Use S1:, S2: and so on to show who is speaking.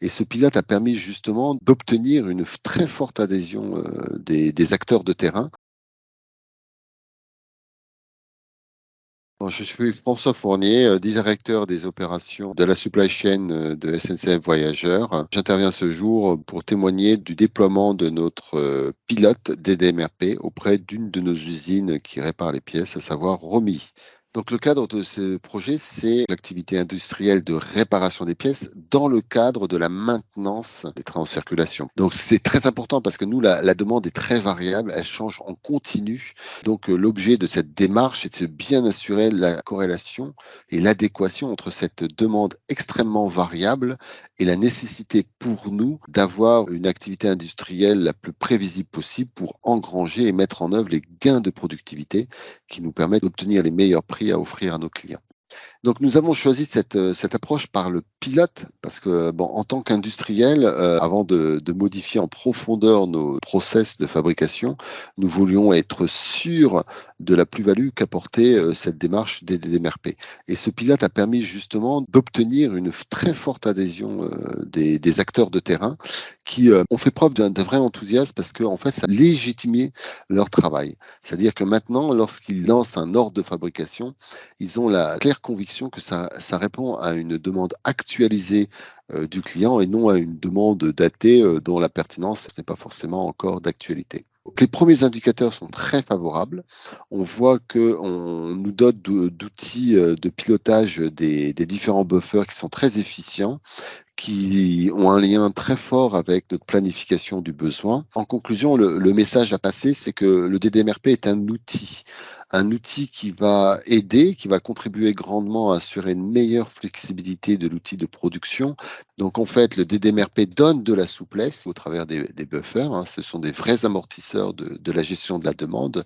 S1: Et ce pilote a permis justement d'obtenir une très forte adhésion des acteurs de terrain. Bon, je suis François Fournier, directeur des opérations de la supply chain de SNCF Voyageurs. J'interviens ce jour pour témoigner du déploiement de notre pilote DDMRP auprès d'une de nos usines qui répare les pièces, à savoir Romy. Donc le cadre de ce projet, c'est l'activité industrielle de réparation des pièces dans le cadre de la maintenance des trains en circulation. Donc c'est très important parce que nous, la demande est très variable, elle change en continu. Donc l'objet de cette démarche est de bien assurer la corrélation et l'adéquation entre cette demande extrêmement variable et la nécessité pour nous d'avoir une activité industrielle la plus prévisible possible pour engranger et mettre en œuvre les gains de productivité qui nous permettent d'obtenir les meilleurs prix à offrir à nos clients. Donc nous avons choisi cette approche par le pilote parce que, bon, en tant qu'industriel, avant de modifier en profondeur nos process de fabrication, nous voulions être sûrs de la plus-value qu'apportait cette démarche des DDMRP. Et ce pilote a permis justement d'obtenir une très forte adhésion des acteurs de terrain qui ont fait preuve d'un vrai enthousiasme parce qu'en fait, ça a légitimé leur travail. C'est-à-dire que maintenant, lorsqu'ils lancent un ordre de fabrication, ils ont la claire conviction que ça répond à une demande actualisée du client et non à une demande datée dont la pertinence n'est pas forcément encore d'actualité. Donc, les premiers indicateurs sont très favorables. On voit qu'on nous dote d'outils de pilotage des différents buffers qui sont très efficients, qui ont un lien très fort avec notre planification du besoin. En conclusion, le message à passer, c'est que le DDMRP est un outil qui va aider, qui va contribuer grandement à assurer une meilleure flexibilité de l'outil de production. Donc en fait, le DDMRP donne de la souplesse au travers des buffers, hein. Ce sont des vrais amortisseurs de la gestion de la demande.